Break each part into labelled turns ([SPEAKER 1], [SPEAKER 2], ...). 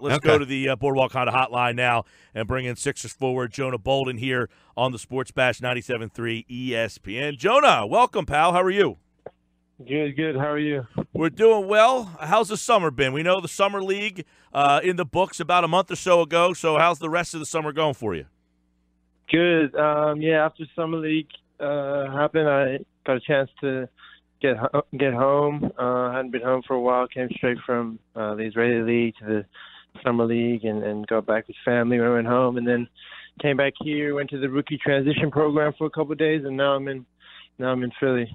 [SPEAKER 1] Let's go to the Boardwalk Honda hotline now and bring in Sixers forward Jonah Bolden here on the Sports Bash 97.3 ESPN. Jonah, welcome, pal. How are you?
[SPEAKER 2] Good. How are you?
[SPEAKER 1] We're doing well. How's the summer been? We know the Summer League in the books about a month or so ago, so how's the rest of the summer going for you?
[SPEAKER 2] Good. After Summer League happened, I got a chance to get home. Hadn't been home for a while. Came straight from the Israeli League to the Summer League and got back with family when I went home, and then came back here, went to the rookie transition program for a couple of days, and now I'm in Philly.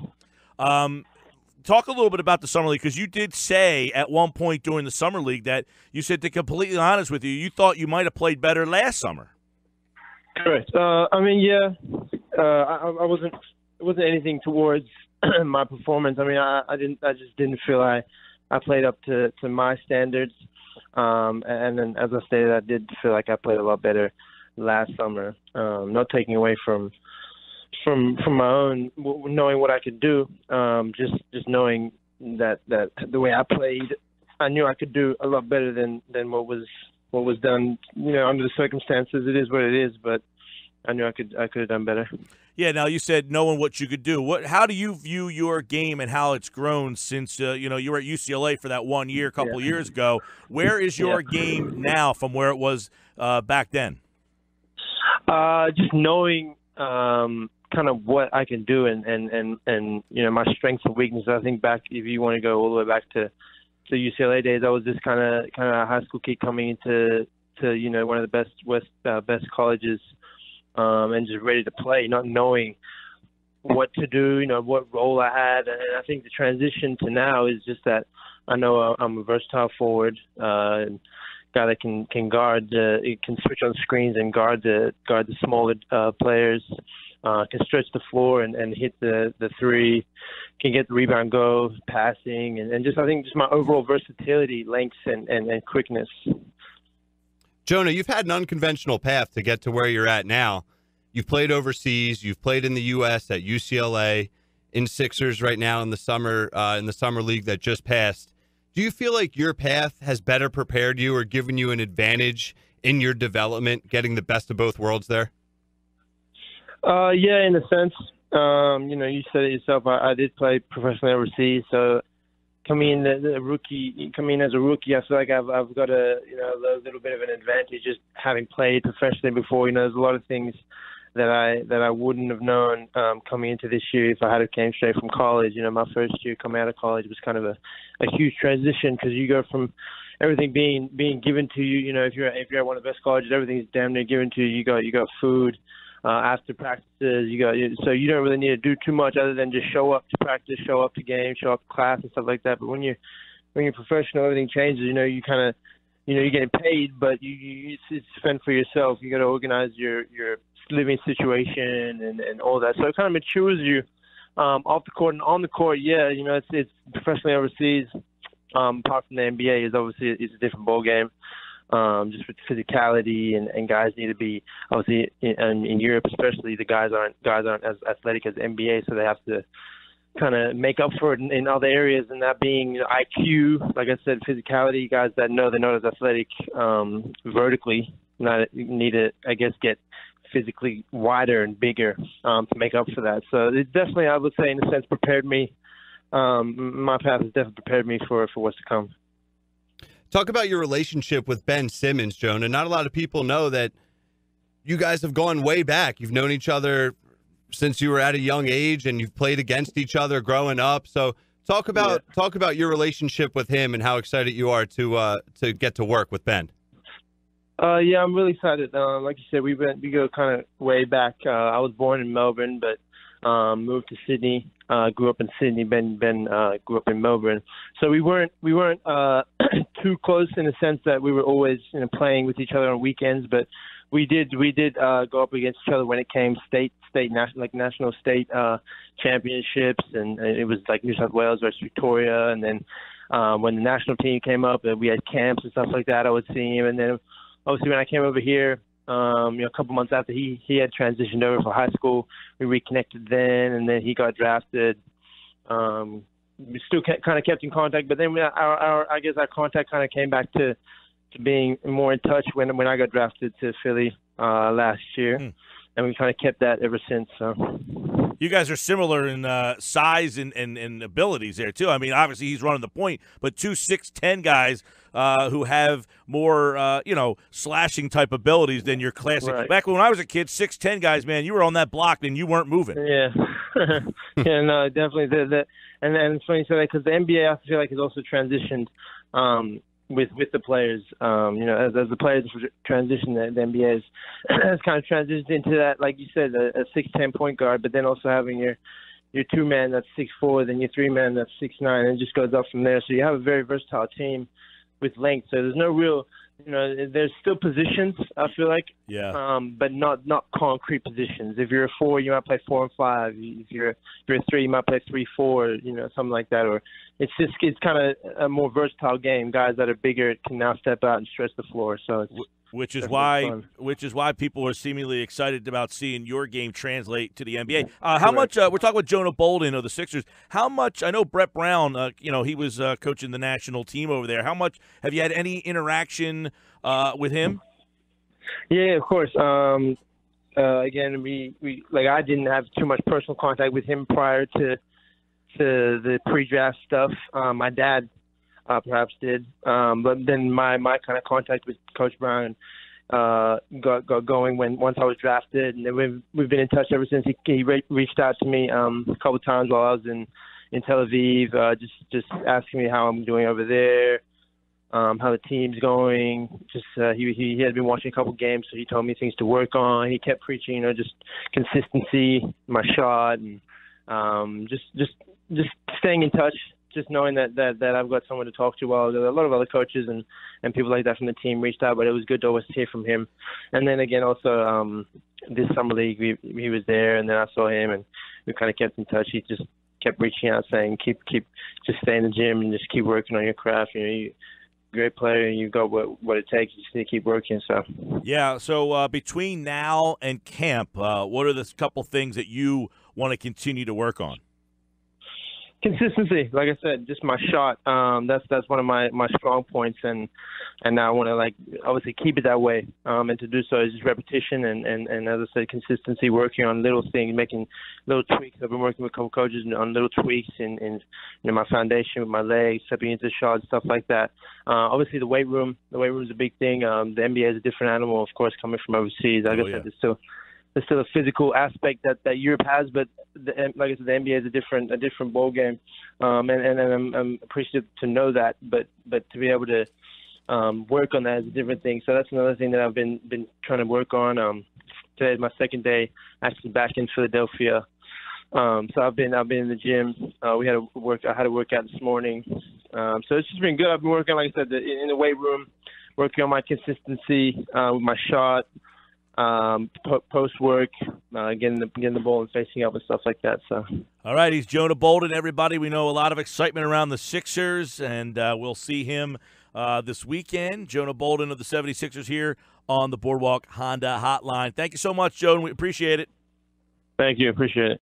[SPEAKER 1] Talk a little bit about the Summer League, because you did say at one point during the Summer League that you said, to be completely honest with you, you thought you might have played better last summer.
[SPEAKER 2] Correct. I wasn't. It wasn't anything towards my performance. I mean, I just didn't feel I played up to my standards. And then, as I stated, I did feel like I played a lot better last summer. Not taking away from my own knowing what I could do, just knowing that the way I played, I knew I could do a lot better than what was done. Under the circumstances, it is what it is. But I knew I could have done better. Yeah.
[SPEAKER 1] Now you said knowing what you could do. How do you view your game and how it's grown since you were at UCLA for that 1 year, couple years ago? Where is your game now from where it was back then?
[SPEAKER 2] Just knowing. Kind of what I can do and my strengths and weaknesses. I think back, if you want to go all the way back to UCLA days, I was just kind of a high school kid coming into one of the best colleges, and just ready to play, not knowing what to do, what role I had. And I think the transition to now is just that I know I'm a versatile forward, guy that can guard, can switch on screens and guard the smaller players. Can stretch the floor and hit the three, can get the rebound, go passing, and just I think just my overall versatility, length, and quickness.
[SPEAKER 3] Jonah, you've had an unconventional path to get to where you're at now. You've played overseas. You've played in the U.S. at UCLA, in Sixers right now in the summer league that just passed. Do you feel like your path has better prepared you or given you an advantage in your development, getting the best of both worlds there?
[SPEAKER 2] Yeah, in a sense. You said it yourself. I did play professionally overseas, so coming in as a rookie, I feel like I've got a little bit of an advantage just having played professionally before. There's a lot of things that I wouldn't have known coming into this year if I had came straight from college. My first year coming out of college was kind of a huge transition, because you go from everything being given to you. If you're at one of the best colleges, everything's damn near given to you. You got food. After practices, so you don't really need to do too much other than just show up to practice, show up to games, show up to class and stuff like that. But when you're professional, everything changes. You kind of, you're getting paid, but it's fend for yourself. You got to organize your living situation and all that. So it kind of matures you off the court and on the court. Yeah, it's professionally overseas. Apart from the NBA, is obviously it's a different ball game. Just with physicality and guys need to be obviously in Europe, especially the guys aren't as athletic as the NBA, so they have to kind of make up for it in other areas, and that being IQ, like I said, physicality. Guys that know they're not as athletic vertically, need to, I guess, get physically wider and bigger to make up for that. So it definitely, I would say, in a sense, prepared me. My path has definitely prepared me for what's to come.
[SPEAKER 3] Talk about your relationship with Ben Simmons, Jonah. Not a lot of people know that you guys have gone way back. You've known each other since you were at a young age, and you've played against each other growing up. So talk about your relationship with him and how excited you are to get to work with Ben.
[SPEAKER 2] Yeah, I'm really excited. Like you said, we go kind of way back. I was born in Melbourne, but moved to Sydney. Grew up in Sydney. Ben grew up in Melbourne. So we weren't too close in the sense that we were always playing with each other on weekends. But we did go up against each other when it came national state championships, and it was like New South Wales versus Victoria. And then when the national team came up, we had camps and stuff like that. I would see him, and then obviously when I came over here. A couple months after he had transitioned over for high school, we reconnected then, and then he got drafted. We still kind of kept in contact, but then I guess our contact kind of came back to to being more in touch when I got drafted to Philly last year, and we kind of kept that ever since. So.
[SPEAKER 1] You guys are similar in size and abilities there, too. I mean, obviously he's running the point, but 2 6'10" guys who have more, slashing type abilities than your classic.
[SPEAKER 2] Right.
[SPEAKER 1] Back when I was a kid, 6'10" guys, man, you were on that block and you weren't moving.
[SPEAKER 2] Yeah. Yeah, no, definitely. And it's funny you say that because the NBA, I feel like, has also transitioned with the players. As the players transition, the NBA has kind of transitioned into that, like you said, a 6'10" point guard, but then also having your 2-man that's 6'4", then your 3-man that's 6'9", and it just goes up from there. So you have a very versatile team with length. So there's no real, there's still positions, I feel like, but not concrete positions. If you're a 4, you might play 4 and 5. If you're a 3, you might play 3-4, something like that. Or it's kind of a more versatile game. Guys that are bigger can now step out and stretch the floor. So it's
[SPEAKER 1] which is why people are seemingly excited about seeing your game translate to the NBA. How much we're talking with Jonah Bolden of the Sixers. How much I know Brett Brown, he was coaching the national team over there. How much have you had any interaction with him?
[SPEAKER 2] Yeah, of course. Again, we I didn't have too much personal contact with him prior to the pre-draft stuff. My dad perhaps did, but then my kind of contact with Coach Brown got going once I was drafted, and then we've been in touch ever since. He reached out to me a couple of times while I was in Tel Aviv, just asking me how I'm doing over there, how the team's going. He had been watching a couple games, so he told me things to work on. He kept preaching, just consistency, my shot, and just staying in touch. Just knowing that I've got someone to talk to. Well, a lot of other coaches and people like that from the team reached out, but it was good to always hear from him. And then again, also this summer league, he was there, and then I saw him, and we kind of kept in touch. He just kept reaching out, saying, keep just stay in the gym and just keep working on your craft. You're a great player, and you've got what it takes. You just need to keep working. So
[SPEAKER 1] yeah. So between now and camp, what are the couple things that you want to continue to work on?
[SPEAKER 2] Consistency, like I said, just my shot. That's one of my strong points, and I want to obviously keep it that way. And to do so is just repetition and as I said, consistency. Working on little things, making little tweaks. I've been working with a couple coaches on little tweaks in my foundation with my legs, stepping into the shot, stuff like that. Obviously, the weight room. The weight room is a big thing. The NBA is a different animal, of course, coming from overseas. Like I said, there's still a physical aspect that Europe has, but like I said, the NBA is a different ball game, and I'm appreciative to know that, but to be able to work on that is a different thing. So that's another thing that I've been trying to work on. Today is my second day actually back in Philadelphia, so I've been in the gym. I had a workout this morning, so it's just been good. I've been working, like I said, in the weight room, working on my consistency with my shot. Post work, getting the ball and facing up and stuff like that. So,
[SPEAKER 1] all right, he's Jonah Bolden. Everybody, we know a lot of excitement around the Sixers, and we'll see him this weekend. Jonah Bolden of the 76ers here on the Boardwalk Honda Hotline. Thank you so much, Jonah. We appreciate it.
[SPEAKER 2] Thank you. Appreciate it.